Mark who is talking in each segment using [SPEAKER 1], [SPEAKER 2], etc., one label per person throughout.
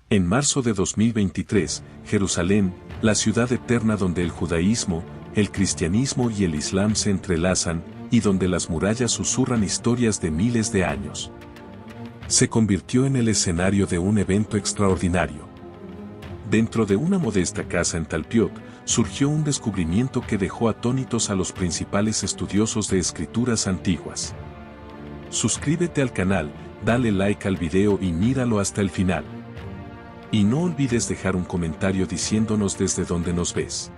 [SPEAKER 1] En marzo de 2023, Jerusalén, la ciudad eterna donde el judaísmo, el cristianismo y el islam se entrelazan, y donde las murallas susurran historias de miles de años, se convirtió en el escenario de un evento extraordinario. Dentro de una modesta casa en Talpiot, surgió un descubrimiento que dejó atónitos a los principales estudiosos de escrituras antiguas. Suscríbete al canal, dale like al video y míralo hasta el final. Y no olvides dejar un comentario diciéndonos desde dónde nos ves.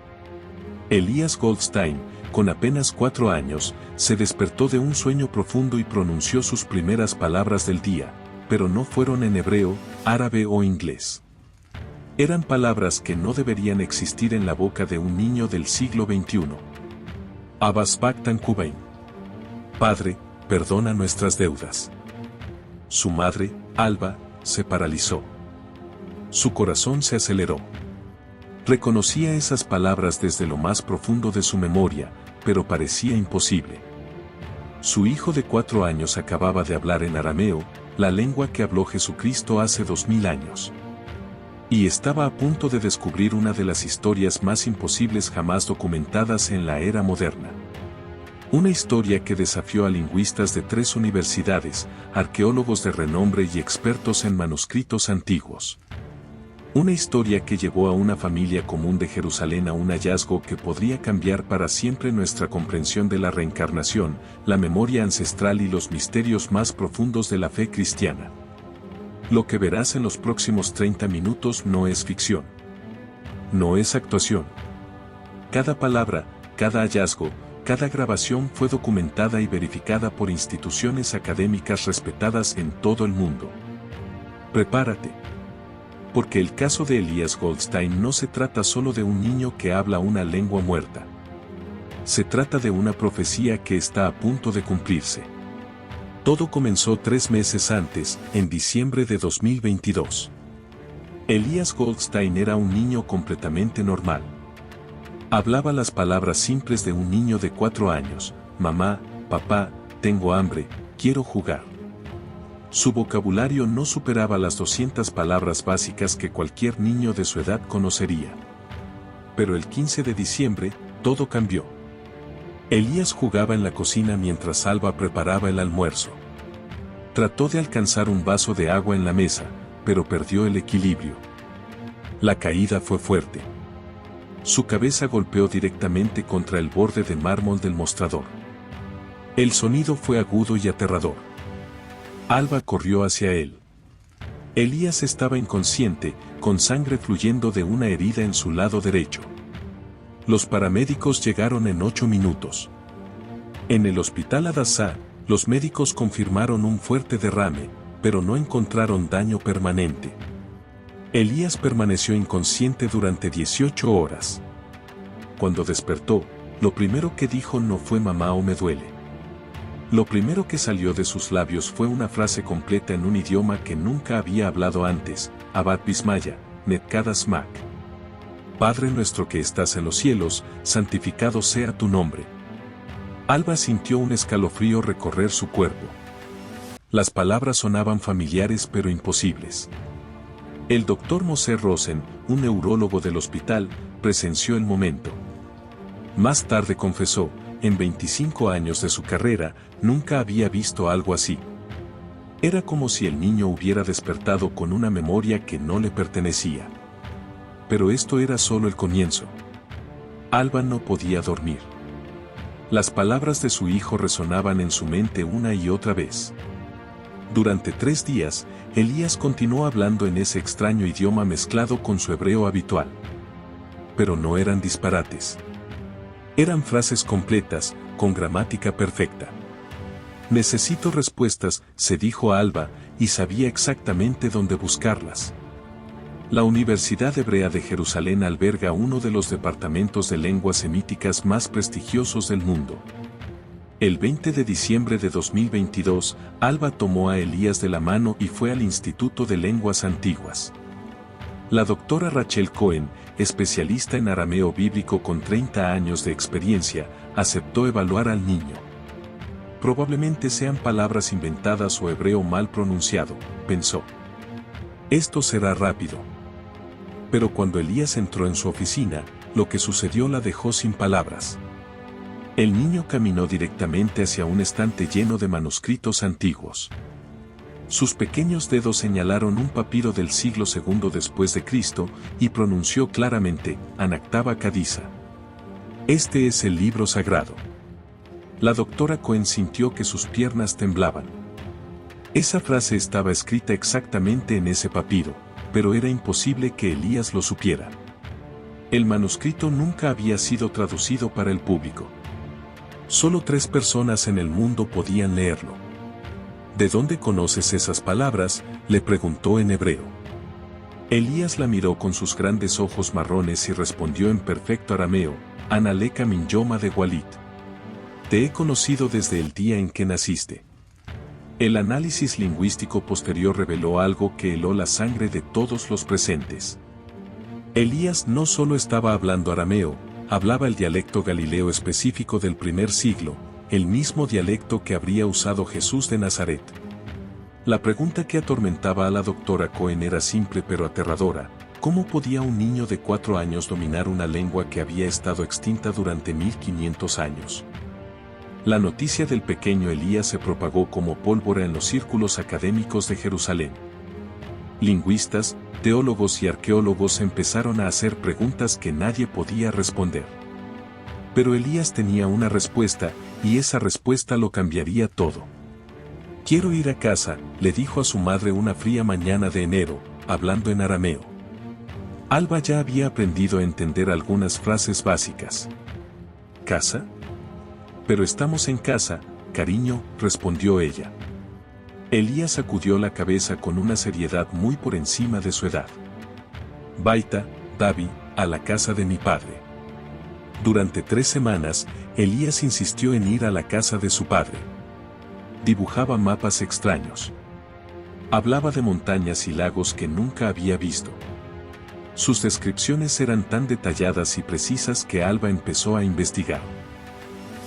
[SPEAKER 1] Elías Goldstein, con apenas 4 años, se despertó de un sueño profundo y pronunció sus primeras palabras del día, pero no fueron en hebreo, árabe o inglés. Eran palabras que no deberían existir en la boca de un niño del siglo XXI. Abbas Baktan Kubain. Padre, perdona nuestras deudas. Su madre, Alba, se paralizó. Su corazón se aceleró. Reconocía esas palabras desde lo más profundo de su memoria, pero parecía imposible. Su hijo de 4 años acababa de hablar en arameo, la lengua que habló Jesucristo hace 2000 años. Y estaba a punto de descubrir una de las historias más imposibles jamás documentadas en la era moderna. Una historia que desafió a lingüistas de 3 universidades, arqueólogos de renombre y expertos en manuscritos antiguos. Una historia que llevó a una familia común de Jerusalén a un hallazgo que podría cambiar para siempre nuestra comprensión de la reencarnación, la memoria ancestral y los misterios más profundos de la fe cristiana. Lo que verás en los próximos 30 minutos no es ficción. No es actuación. Cada palabra, cada hallazgo, cada grabación fue documentada y verificada por instituciones académicas respetadas en todo el mundo. Prepárate. Porque el caso de Elías Goldstein no se trata solo de un niño que habla una lengua muerta. Se trata de una profecía que está a punto de cumplirse. Todo comenzó 3 meses antes, en diciembre de 2022. Elías Goldstein era un niño completamente normal. Hablaba las palabras simples de un niño de 4 años: mamá, papá, tengo hambre, quiero jugar. Su vocabulario no superaba las 200 palabras básicas que cualquier niño de su edad conocería. Pero el 15 de diciembre, todo cambió. Elías jugaba en la cocina mientras Alba preparaba el almuerzo. Trató de alcanzar un vaso de agua en la mesa, pero perdió el equilibrio. La caída fue fuerte. Su cabeza golpeó directamente contra el borde de mármol del mostrador. El sonido fue agudo y aterrador. Alba corrió hacia él. Elías estaba inconsciente, con sangre fluyendo de una herida en su lado derecho. Los paramédicos llegaron en 8 minutos. En el hospital Hadassah, los médicos confirmaron un fuerte derrame, pero no encontraron daño permanente. Elías permaneció inconsciente durante 18 horas. Cuando despertó, lo primero que dijo no fue mamá o me duele. Lo primero que salió de sus labios fue una frase completa en un idioma que nunca había hablado antes: Abad Bismaya, Netkadas Mak. Padre nuestro que estás en los cielos, santificado sea tu nombre. Alba sintió un escalofrío recorrer su cuerpo. Las palabras sonaban familiares pero imposibles. El doctor Moshe Rosen, un neurólogo del hospital, presenció el momento. Más tarde confesó: en 25 años de su carrera, nunca había visto algo así. Era como si el niño hubiera despertado con una memoria que no le pertenecía. Pero esto era solo el comienzo. Alba no podía dormir. Las palabras de su hijo resonaban en su mente una y otra vez. Durante 3 días, Elías continuó hablando en ese extraño idioma mezclado con su hebreo habitual. Pero no eran disparates. Eran frases completas, con gramática perfecta. Necesito respuestas, se dijo a Alba, y sabía exactamente dónde buscarlas. La Universidad Hebrea de Jerusalén alberga uno de los departamentos de lenguas semíticas más prestigiosos del mundo. El 20 de diciembre de 2022, Alba tomó a Elías de la mano y fue al Instituto de Lenguas Antiguas. La doctora Rachel Cohen, especialista en arameo bíblico con 30 años de experiencia, aceptó evaluar al niño. Probablemente sean palabras inventadas o hebreo mal pronunciado, pensó. Esto será rápido. Pero cuando Elías entró en su oficina, lo que sucedió la dejó sin palabras. El niño caminó directamente hacia un estante lleno de manuscritos antiguos. Sus pequeños dedos señalaron un papiro del siglo II después de Cristo y pronunció claramente, Anactaba Cadiza. Este es el libro sagrado. La doctora Cohen sintió que sus piernas temblaban. Esa frase estaba escrita exactamente en ese papiro, pero era imposible que Elías lo supiera. El manuscrito nunca había sido traducido para el público. Solo 3 personas en el mundo podían leerlo. ¿De dónde conoces esas palabras?, le preguntó en hebreo. Elías la miró con sus grandes ojos marrones y respondió en perfecto arameo, Analeka min yoma de Walit. Te he conocido desde el día en que naciste. El análisis lingüístico posterior reveló algo que heló la sangre de todos los presentes. Elías no solo estaba hablando arameo, hablaba el dialecto galileo específico del primer siglo, el mismo dialecto que habría usado Jesús de Nazaret. La pregunta que atormentaba a la doctora Cohen era simple pero aterradora: ¿cómo podía un niño de 4 años dominar una lengua que había estado extinta durante 1500 años? La noticia del pequeño Elías se propagó como pólvora en los círculos académicos de Jerusalén. Lingüistas, teólogos y arqueólogos empezaron a hacer preguntas que nadie podía responder. Pero Elías tenía una respuesta, y esa respuesta lo cambiaría todo. Quiero ir a casa, le dijo a su madre una fría mañana de enero, hablando en arameo. Alba ya había aprendido a entender algunas frases básicas. ¿Casa? Pero estamos en casa, cariño, respondió ella. Elías sacudió la cabeza con una seriedad muy por encima de su edad. Baita, Davi, a la casa de mi padre. Durante 3 semanas, Elías insistió en ir a la casa de su padre. Dibujaba mapas extraños. Hablaba de montañas y lagos que nunca había visto. Sus descripciones eran tan detalladas y precisas que Alba empezó a investigar.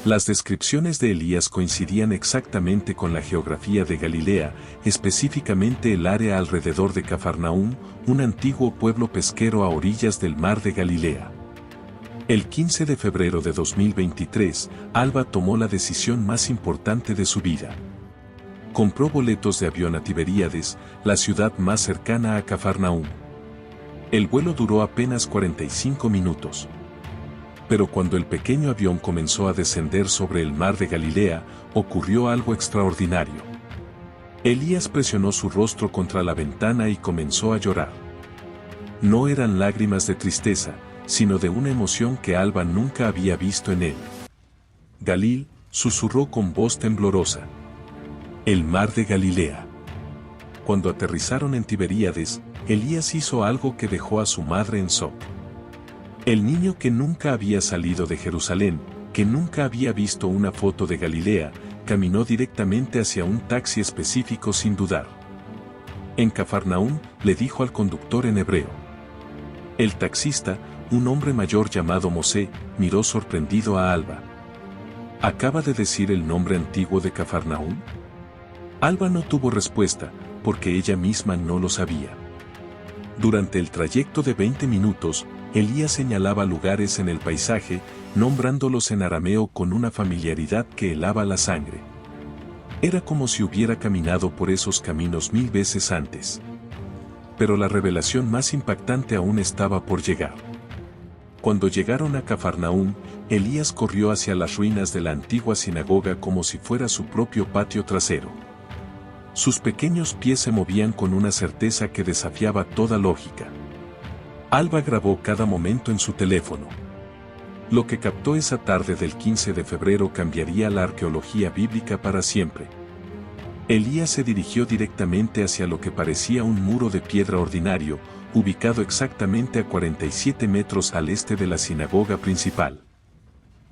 [SPEAKER 1] Las descripciones de Elías coincidían exactamente con la geografía de Galilea, específicamente el área alrededor de Cafarnaúm, un antiguo pueblo pesquero a orillas del mar de Galilea. El 15 de febrero de 2023, Alba tomó la decisión más importante de su vida. Compró boletos de avión a Tiberíades, la ciudad más cercana a Cafarnaúm. El vuelo duró apenas 45 minutos. Pero cuando el pequeño avión comenzó a descender sobre el mar de Galilea, ocurrió algo extraordinario. Elías presionó su rostro contra la ventana y comenzó a llorar. No eran lágrimas de tristeza, sino de una emoción que Alba nunca había visto en él. Galil, susurró con voz temblorosa. El mar de Galilea. Cuando aterrizaron en Tiberíades, Elías hizo algo que dejó a su madre en shock. El niño que nunca había salido de Jerusalén, que nunca había visto una foto de Galilea, caminó directamente hacia un taxi específico sin dudar. En Cafarnaúm, le dijo al conductor en hebreo. El taxista, un hombre mayor llamado Mosé, miró sorprendido a Alba. ¿Acaba de decir el nombre antiguo de Cafarnaúm? Alba no tuvo respuesta, porque ella misma no lo sabía. Durante el trayecto de 20 minutos, Elías señalaba lugares en el paisaje, nombrándolos en arameo con una familiaridad que helaba la sangre. Era como si hubiera caminado por esos caminos 1000 veces antes. Pero la revelación más impactante aún estaba por llegar. Cuando llegaron a Cafarnaúm, Elías corrió hacia las ruinas de la antigua sinagoga como si fuera su propio patio trasero. Sus pequeños pies se movían con una certeza que desafiaba toda lógica. Alba grabó cada momento en su teléfono. Lo que captó esa tarde del 15 de febrero cambiaría la arqueología bíblica para siempre. Elías se dirigió directamente hacia lo que parecía un muro de piedra ordinario, ubicado exactamente a 47 metros al este de la sinagoga principal.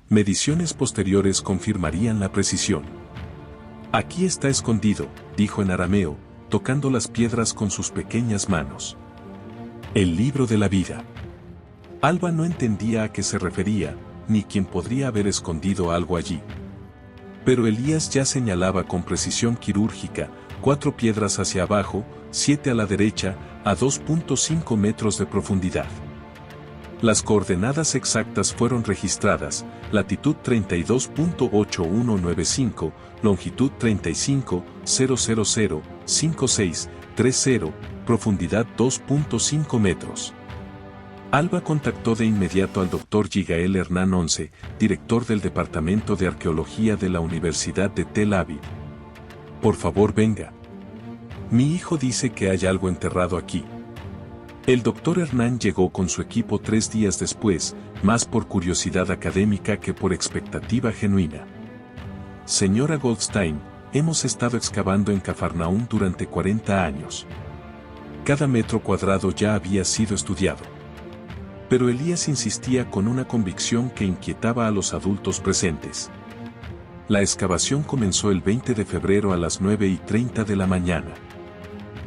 [SPEAKER 1] Mediciones posteriores confirmarían la precisión. Aquí está escondido, dijo en arameo, tocando las piedras con sus pequeñas manos. El libro de la vida. Alba no entendía a qué se refería, ni quién podría haber escondido algo allí. Pero Elías ya señalaba con precisión quirúrgica, 4 piedras hacia abajo, 7 a la derecha, a 2.5 metros de profundidad. Las coordenadas exactas fueron registradas: latitud 32.8195, longitud 35.0005630, profundidad 2.5 metros. Alba contactó de inmediato al Dr. Yigael Hernán Once, director del Departamento de Arqueología de la Universidad de Tel Aviv. Por favor, venga. Mi hijo dice que hay algo enterrado aquí. El Dr. Hernán llegó con su equipo 3 días después, más por curiosidad académica que por expectativa genuina. Señora Goldstein, hemos estado excavando en Cafarnaúm durante 40 años. Cada metro cuadrado ya había sido estudiado. Pero Elías insistía con una convicción que inquietaba a los adultos presentes. La excavación comenzó el 20 de febrero a las 9:30 de la mañana.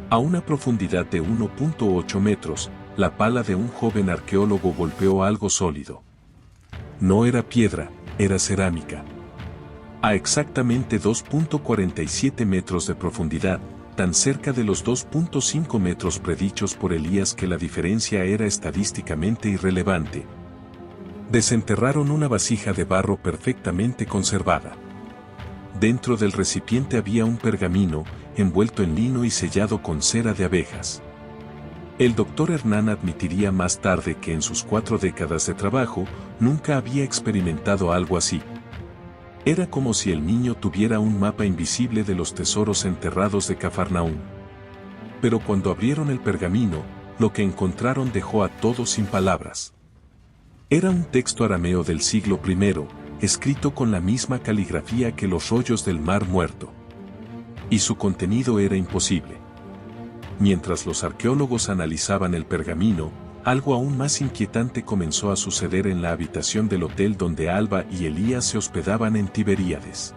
[SPEAKER 1] A una profundidad de 1.8 metros, la pala de un joven arqueólogo golpeó algo sólido. No era piedra, era cerámica. A exactamente 2.47 metros de profundidad, tan cerca de los 2.5 metros predichos por Elías que la diferencia era estadísticamente irrelevante. Desenterraron una vasija de barro perfectamente conservada. Dentro del recipiente había un pergamino, envuelto en lino y sellado con cera de abejas. El Dr. Hernán admitiría más tarde que en sus 4 décadas de trabajo, nunca había experimentado algo así. Era como si el niño tuviera un mapa invisible de los tesoros enterrados de Cafarnaúm. Pero cuando abrieron el pergamino, lo que encontraron dejó a todos sin palabras. Era un texto arameo del siglo I, escrito con la misma caligrafía que los rollos del Mar Muerto. Y su contenido era imposible. Mientras los arqueólogos analizaban el pergamino, algo aún más inquietante comenzó a suceder en la habitación del hotel donde Alba y Elías se hospedaban en Tiberíades.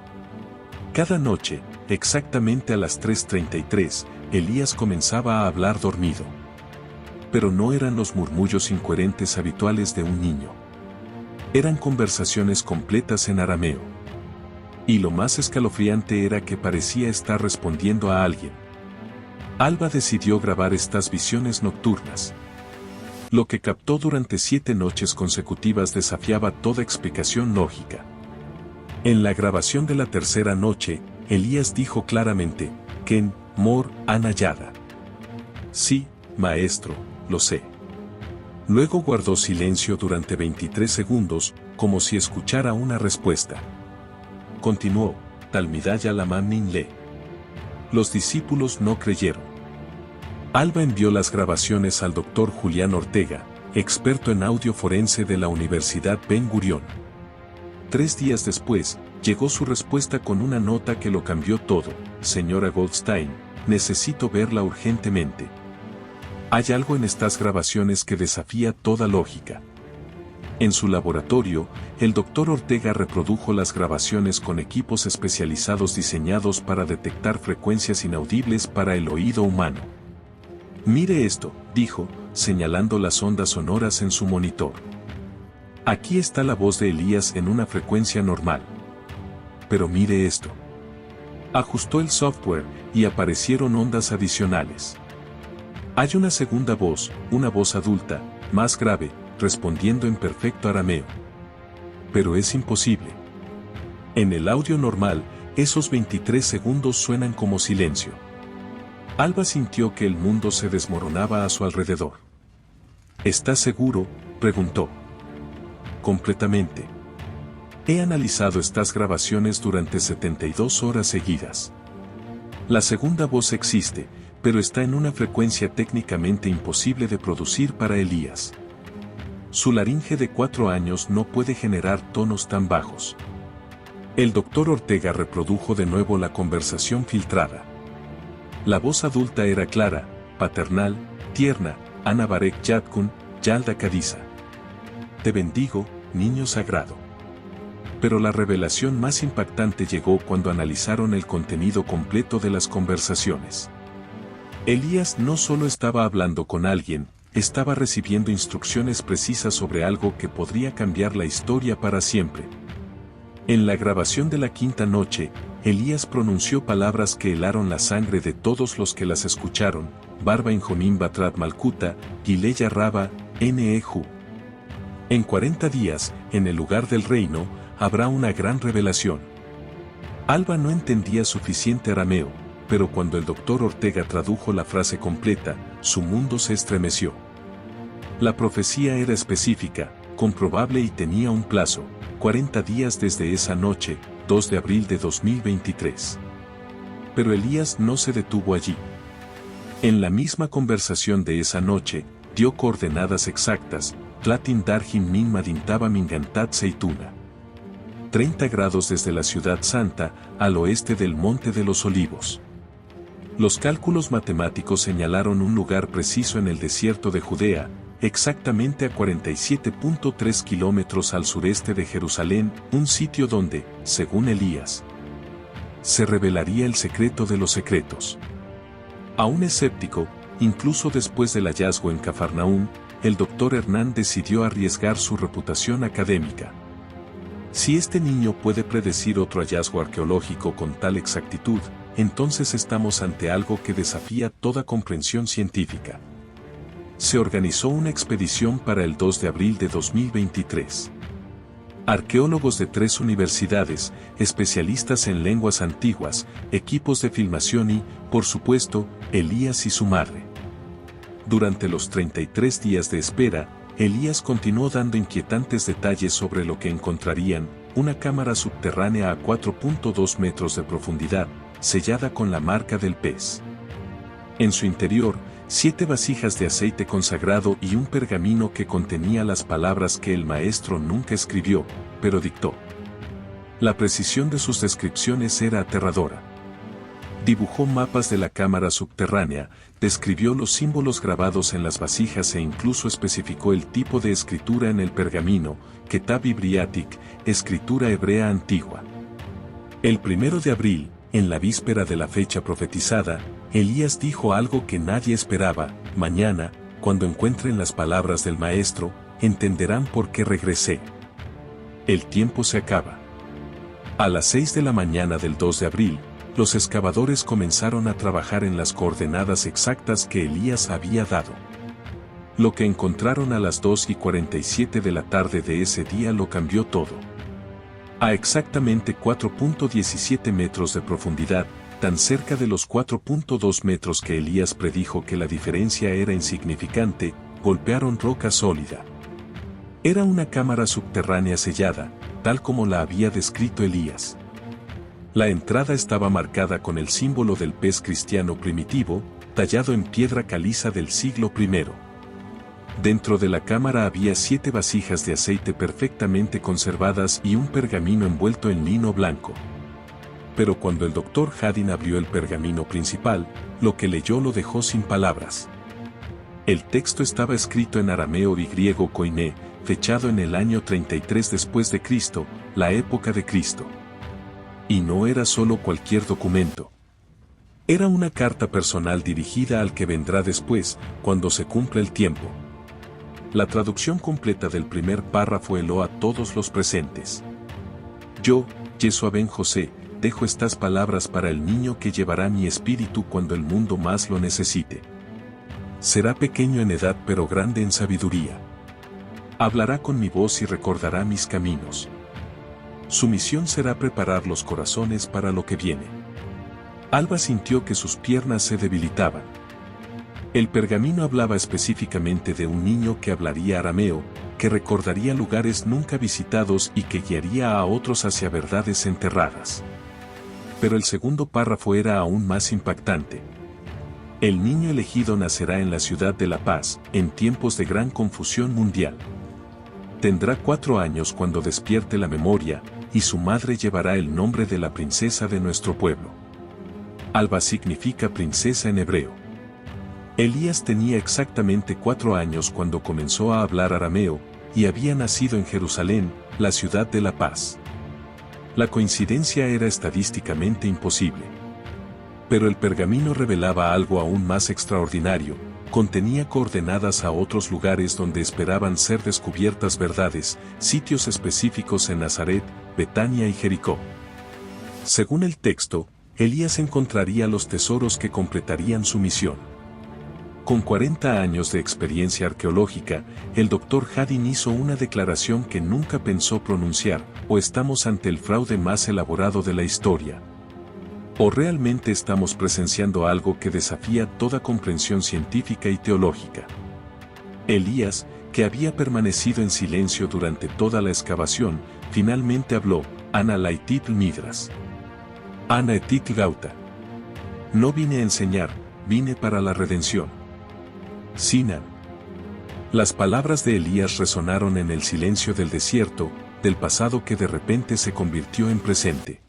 [SPEAKER 1] Cada noche, exactamente a las 3:33, Elías comenzaba a hablar dormido. Pero no eran los murmullos incoherentes habituales de un niño. Eran conversaciones completas en arameo. Y lo más escalofriante era que parecía estar respondiendo a alguien. Alba decidió grabar estas visiones nocturnas. Lo que captó durante 7 noches consecutivas desafiaba toda explicación lógica. En la grabación de la tercera noche, Elías dijo claramente: Ken, Mor, Anayada. Sí, maestro, lo sé. Luego guardó silencio durante 23 segundos, como si escuchara una respuesta. Continuó: Talmidaya Lamam Ninle. Los discípulos no creyeron. Alba envió las grabaciones al Dr. Julián Ortega, experto en audio forense de la Universidad Ben Gurión. 3 días después, llegó su respuesta con una nota que lo cambió todo: Señora Goldstein, necesito verla urgentemente. Hay algo en estas grabaciones que desafía toda lógica. En su laboratorio, el Dr. Ortega reprodujo las grabaciones con equipos especializados diseñados para detectar frecuencias inaudibles para el oído humano. Mire esto, dijo, señalando las ondas sonoras en su monitor. Aquí está la voz de Elías en una frecuencia normal. Pero mire esto. Ajustó el software y aparecieron ondas adicionales. Hay una segunda voz, una voz adulta, más grave, respondiendo en perfecto arameo. Pero es imposible. En el audio normal, esos 23 segundos suenan como silencio. Alba sintió que el mundo se desmoronaba a su alrededor. ¿Estás seguro?, preguntó. Completamente. He analizado estas grabaciones durante 72 horas seguidas. La segunda voz existe, pero está en una frecuencia técnicamente imposible de producir para Elías. Su laringe de 4 años no puede generar tonos tan bajos. El Dr. Ortega reprodujo de nuevo la conversación filtrada. La voz adulta era clara, paternal, tierna: Ana Barek Yatkun, Yalda Kadisa. Te bendigo, niño sagrado. Pero la revelación más impactante llegó cuando analizaron el contenido completo de las conversaciones. Elías no solo estaba hablando con alguien, estaba recibiendo instrucciones precisas sobre algo que podría cambiar la historia para siempre. En la grabación de la quinta noche, Elías pronunció palabras que helaron la sangre de todos los que las escucharon: Barba en Jonim Batrat Malkuta, Gileya Raba, Nehu. En 40 días, en el lugar del reino, habrá una gran revelación. Alba no entendía suficiente arameo, pero cuando el doctor Ortega tradujo la frase completa, su mundo se estremeció. La profecía era específica, comprobable y tenía un plazo: 40 días desde esa noche, 2 de abril de 2023. Pero Elías no se detuvo allí. En la misma conversación de esa noche, dio coordenadas exactas: Tlatin Darjin Min Madintaba Mingantat Seituna. 30 grados desde la ciudad santa, al oeste del Monte de los Olivos. Los cálculos matemáticos señalaron un lugar preciso en el desierto de Judea, exactamente a 47.3 kilómetros al sureste de Jerusalén, un sitio donde, según Elías, se revelaría el secreto de los secretos. Aún escéptico, incluso después del hallazgo en Cafarnaúm, el doctor Hernán decidió arriesgar su reputación académica. Si este niño puede predecir otro hallazgo arqueológico con tal exactitud, entonces estamos ante algo que desafía toda comprensión científica. Se organizó una expedición para el 2 de abril de 2023. Arqueólogos de 3 universidades, especialistas en lenguas antiguas, equipos de filmación y, por supuesto, Elías y su madre. Durante los 33 días de espera, Elías continuó dando inquietantes detalles sobre lo que encontrarían: una cámara subterránea a 4.2 metros de profundidad, sellada con la marca del pez. En su interior, 7 vasijas de aceite consagrado y un pergamino que contenía las palabras que el maestro nunca escribió, pero dictó. La precisión de sus descripciones era aterradora. Dibujó mapas de la cámara subterránea, describió los símbolos grabados en las vasijas e incluso especificó el tipo de escritura en el pergamino: Ketab Ibriatic, escritura hebrea antigua. El 1 de abril, en la víspera de la fecha profetizada, Elías dijo algo que nadie esperaba: mañana, cuando encuentren las palabras del maestro, entenderán por qué regresé. El tiempo se acaba. A las 6 de la mañana del 2 de abril, los excavadores comenzaron a trabajar en las coordenadas exactas que Elías había dado. Lo que encontraron a las 2:47 de la tarde de ese día lo cambió todo. A exactamente 4.17 metros de profundidad, tan cerca de los 4.2 metros que Elías predijo que la diferencia era insignificante, golpearon roca sólida. Era una cámara subterránea sellada, tal como la había descrito Elías. La entrada estaba marcada con el símbolo del pez cristiano primitivo, tallado en piedra caliza del siglo I. Dentro de la cámara había 7 vasijas de aceite perfectamente conservadas y un pergamino envuelto en lino blanco. Pero cuando el doctor Hadin abrió el pergamino principal, lo que leyó lo dejó sin palabras. El texto estaba escrito en arameo y griego koiné, fechado en el año 33 después de Cristo, la época de Cristo. Y no era solo cualquier documento. Era una carta personal dirigida al que vendrá después, cuando se cumpla el tiempo. La traducción completa del primer párrafo heló a todos los presentes. Yo, Yeshua ben José, dejo estas palabras para el niño que llevará mi espíritu cuando el mundo más lo necesite. Será pequeño en edad pero grande en sabiduría. Hablará con mi voz y recordará mis caminos. Su misión será preparar los corazones para lo que viene. Alba sintió que sus piernas se debilitaban. El pergamino hablaba específicamente de un niño que hablaría arameo, que recordaría lugares nunca visitados y que guiaría a otros hacia verdades enterradas. Pero el segundo párrafo era aún más impactante. El niño elegido nacerá en la ciudad de La Paz, en tiempos de gran confusión mundial. Tendrá 4 años cuando despierte la memoria, y su madre llevará el nombre de la princesa de nuestro pueblo. Alba significa princesa en hebreo. Elías tenía exactamente 4 años cuando comenzó a hablar arameo, y había nacido en Jerusalén, la ciudad de la paz. La coincidencia era estadísticamente imposible. Pero el pergamino revelaba algo aún más extraordinario: contenía coordenadas a otros lugares donde esperaban ser descubiertas verdades, sitios específicos en Nazaret, Betania y Jericó. Según el texto, Elías encontraría los tesoros que completarían su misión. Con 40 años de experiencia arqueológica, el Dr. Hadin hizo una declaración que nunca pensó pronunciar: o estamos ante el fraude más elaborado de la historia, o realmente estamos presenciando algo que desafía toda comprensión científica y teológica. Elías, que había permanecido en silencio durante toda la excavación, finalmente habló: Ana laitit midras. Ana etit gauta. No vine a enseñar, vine para la redención. Sinan. Las palabras de Elías resonaron en el silencio del desierto, del pasado que de repente se convirtió en presente.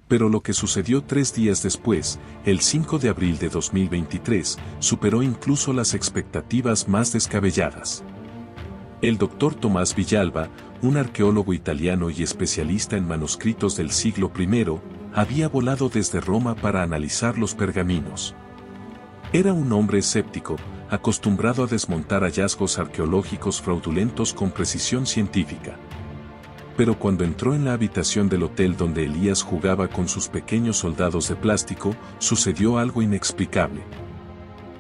[SPEAKER 1] Pero lo que sucedió 3 días después, el 5 de abril de 2023, superó incluso las expectativas más descabelladas. El Dr. Tomás Villalba, un arqueólogo italiano y especialista en manuscritos del siglo I, había volado desde Roma para analizar los pergaminos. Era un hombre escéptico, acostumbrado a desmontar hallazgos arqueológicos fraudulentos con precisión científica. Pero cuando entró en la habitación del hotel donde Elías jugaba con sus pequeños soldados de plástico, sucedió algo inexplicable.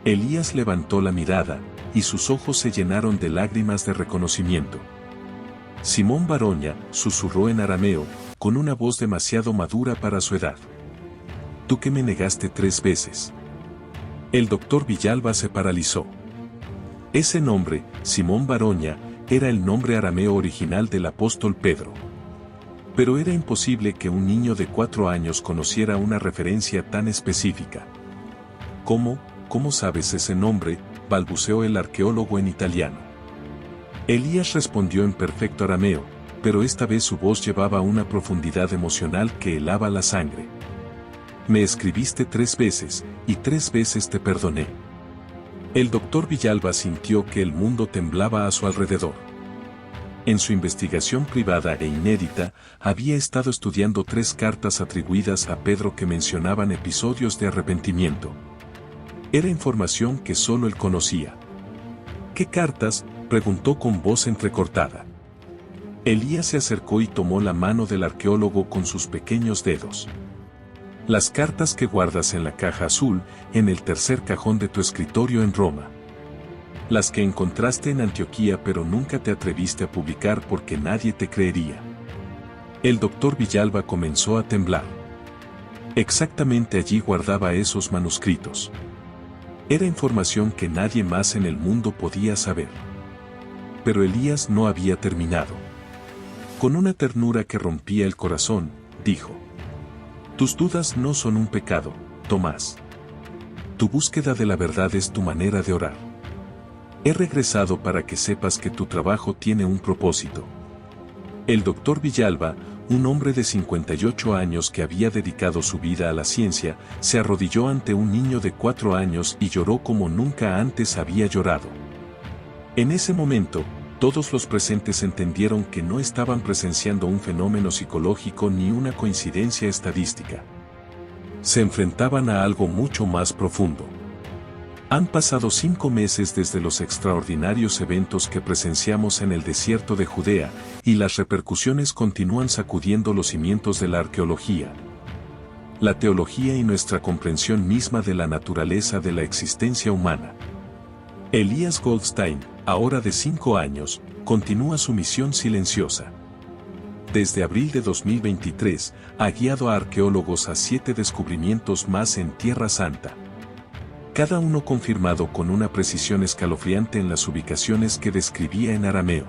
[SPEAKER 1] Elías levantó la mirada, y sus ojos se llenaron de lágrimas de reconocimiento. Simón Baroña, susurró en arameo, con una voz demasiado madura para su edad. Tú que me negaste 3 veces. El doctor Villalba se paralizó. Ese nombre, Simón Baroña, era el nombre arameo original del apóstol Pedro. Pero era imposible que un niño de 4 años conociera una referencia tan específica. ¿Cómo sabes ese nombre?, balbuceó el arqueólogo en italiano. Elías respondió en perfecto arameo, pero esta vez su voz llevaba una profundidad emocional que helaba la sangre. Me escribiste 3 veces, y 3 veces te perdoné. El doctor Villalba sintió que el mundo temblaba a su alrededor. En su investigación privada e inédita, había estado estudiando 3 cartas atribuidas a Pedro que mencionaban episodios de arrepentimiento. Era información que solo él conocía. ¿Qué cartas?, preguntó con voz entrecortada. Elías se acercó y tomó la mano del arqueólogo con sus pequeños dedos. Las cartas que guardas en la caja azul, en el tercer cajón de tu escritorio en Roma. Las que encontraste en Antioquía pero nunca te atreviste a publicar porque nadie te creería. El doctor Villalba comenzó a temblar. Exactamente allí guardaba esos manuscritos. Era información que nadie más en el mundo podía saber. Pero Elías no había terminado. Con una ternura que rompía el corazón, dijo: Tus dudas no son un pecado, Tomás. Tu búsqueda de la verdad es tu manera de orar. He regresado para que sepas que tu trabajo tiene un propósito. El doctor Villalba, un hombre de 58 años que había dedicado su vida a la ciencia, se arrodilló ante un niño de 4 años y lloró como nunca antes había llorado. En ese momento, todos los presentes entendieron que no estaban presenciando un fenómeno psicológico ni una coincidencia estadística. Se enfrentaban a algo mucho más profundo. Han pasado 5 meses desde los extraordinarios eventos que presenciamos en el desierto de Judea, y las repercusiones continúan sacudiendo los cimientos de la arqueología, la teología y nuestra comprensión misma de la naturaleza de la existencia humana. Elías Goldstein, ahora de 5 años, continúa su misión silenciosa. Desde abril de 2023, ha guiado a arqueólogos a 7 descubrimientos más en Tierra Santa. Cada uno confirmado con una precisión escalofriante en las ubicaciones que describía en arameo.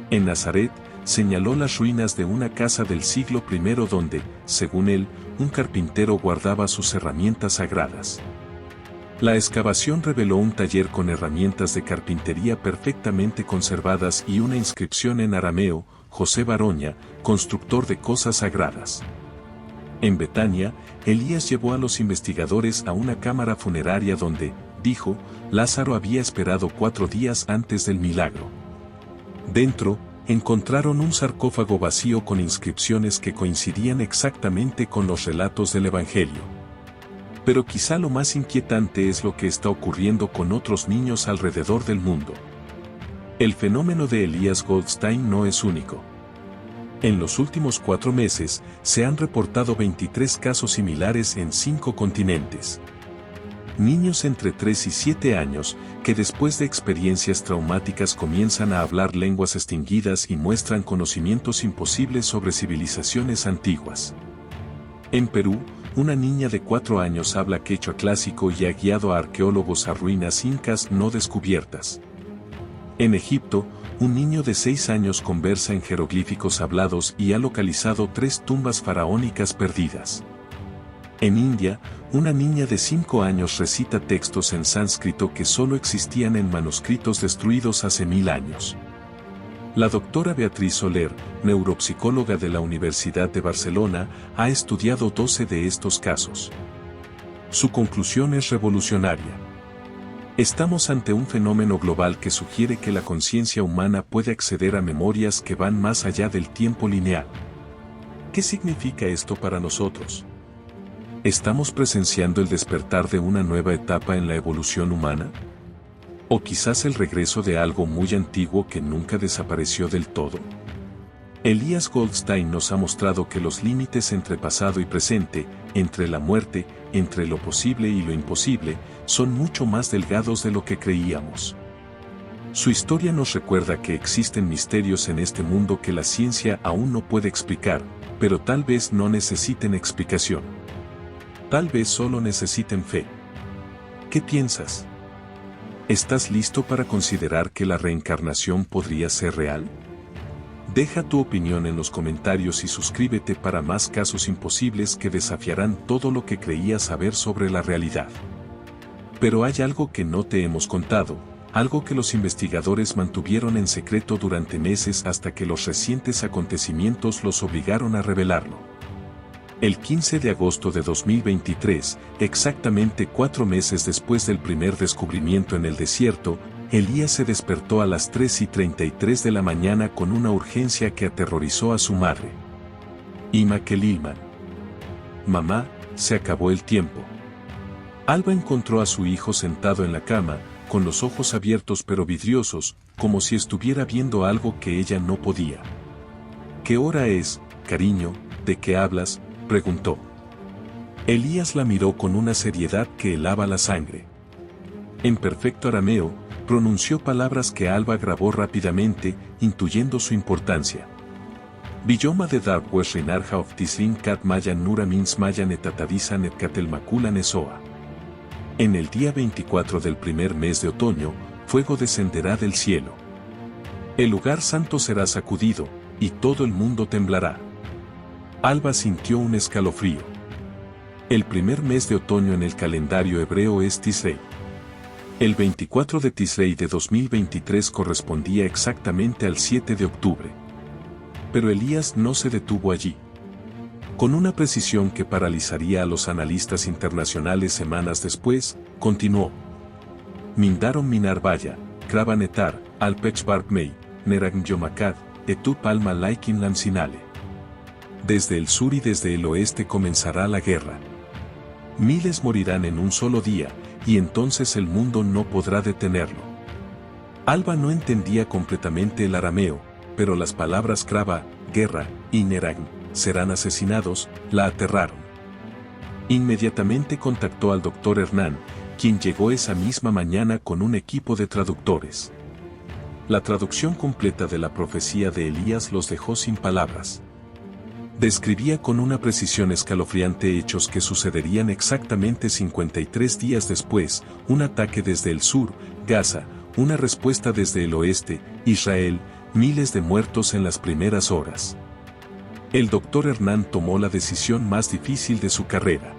[SPEAKER 1] En Nazaret, señaló las ruinas de una casa del siglo I donde, según él, un carpintero guardaba sus herramientas sagradas. La excavación reveló un taller con herramientas de carpintería perfectamente conservadas y una inscripción en arameo: José Baroña, constructor de cosas sagradas. En Betania, Elías llevó a los investigadores a una cámara funeraria donde, dijo, Lázaro había esperado 4 días antes del milagro. Dentro, encontraron un sarcófago vacío con inscripciones que coincidían exactamente con los relatos del Evangelio. Pero quizá lo más inquietante es lo que está ocurriendo con otros niños alrededor del mundo. El fenómeno de Elias Goldstein no es único. En los últimos 4 meses, se han reportado 23 casos similares en 5 continentes. Niños entre 3 y 7 años, que después de experiencias traumáticas comienzan a hablar lenguas extinguidas y muestran conocimientos imposibles sobre civilizaciones antiguas. En Perú, una niña de 4 años habla quechua clásico y ha guiado a arqueólogos a ruinas incas no descubiertas. En Egipto, un niño de 6 años conversa en jeroglíficos hablados y ha localizado 3 tumbas faraónicas perdidas. En India, una niña de 5 años recita textos en sánscrito que solo existían en manuscritos destruidos hace 1000 años. La doctora Beatriz Soler, neuropsicóloga de la Universidad de Barcelona, ha estudiado 12 de estos casos. Su conclusión es revolucionaria. Estamos ante un fenómeno global que sugiere que la conciencia humana puede acceder a memorias que van más allá del tiempo lineal. ¿Qué significa esto para nosotros? ¿Estamos presenciando el despertar de una nueva etapa en la evolución humana? ¿O quizás el regreso de algo muy antiguo que nunca desapareció del todo? Elias Goldstein nos ha mostrado que los límites entre pasado y presente, entre la muerte, entre lo posible y lo imposible, son mucho más delgados de lo que creíamos. Su historia nos recuerda que existen misterios en este mundo que la ciencia aún no puede explicar, pero tal vez no necesiten explicación. Tal vez solo necesiten fe. ¿Qué piensas? ¿Estás listo para considerar que la reencarnación podría ser real? Deja tu opinión en los comentarios y suscríbete para más casos imposibles que desafiarán todo lo que creías saber sobre la realidad. Pero hay algo que no te hemos contado, algo que los investigadores mantuvieron en secreto durante meses hasta que los recientes acontecimientos los obligaron a revelarlo. El 15 de agosto de 2023, exactamente 4 meses después del primer descubrimiento en el desierto, Elías se despertó a las 3:33 de la mañana con una urgencia que aterrorizó a su madre. Ima Kelilman. Mamá, se acabó el tiempo. Alba encontró a su hijo sentado en la cama, con los ojos abiertos pero vidriosos, como si estuviera viendo algo que ella no podía. ¿Qué hora es, cariño? ¿De qué hablas?, preguntó. Elías la miró con una seriedad que helaba la sangre. En perfecto arameo, pronunció palabras que Alba grabó rápidamente, intuyendo su importancia. Billoma de Darkwesh Rinarja of Tislin Kat Mayan Nura Mins Mayan Etatadisa Netkatelmakula Nesoa. En el día 24 del primer mes de otoño, fuego descenderá del cielo. El lugar santo será sacudido, y todo el mundo temblará. Alba sintió un escalofrío. El primer mes de otoño en el calendario hebreo es Tisrei. El 24 de Tisrei de 2023 correspondía exactamente al 7 de octubre. Pero Elías no se detuvo allí. Con una precisión que paralizaría a los analistas internacionales semanas después, continuó. Mindaron Minarbaya, Kravanetar, Alpechbarkmei, Neragn Yomakad, Etu Palma Laikin Lansinale. Desde el sur y desde el oeste comenzará la guerra. Miles morirán en un solo día, y entonces el mundo no podrá detenerlo. Alba no entendía completamente el arameo, pero las palabras Krava, guerra, y Neragn, serán asesinados, la aterraron. Inmediatamente contactó al doctor Hernán, quien llegó esa misma mañana con un equipo de traductores. La traducción completa de la profecía de Elías los dejó sin palabras. Describía con una precisión escalofriante hechos que sucederían exactamente 53 días después, un ataque desde el sur, Gaza, una respuesta desde el oeste, Israel, miles de muertos en las primeras horas. El doctor Hernán tomó la decisión más difícil de su carrera.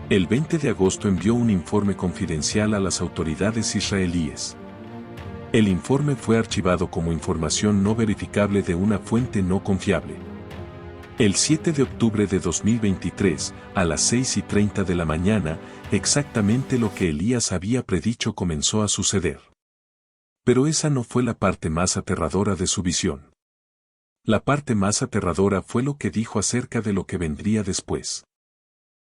[SPEAKER 1] El 20 de agosto envió un informe confidencial a las autoridades israelíes. El informe fue archivado como información no verificable de una fuente no confiable. El 7 de octubre de 2023, a las 6:30 de la mañana, exactamente lo que Elías había predicho comenzó a suceder. Pero esa no fue la parte más aterradora de su visión. La parte más aterradora fue lo que dijo acerca de lo que vendría después.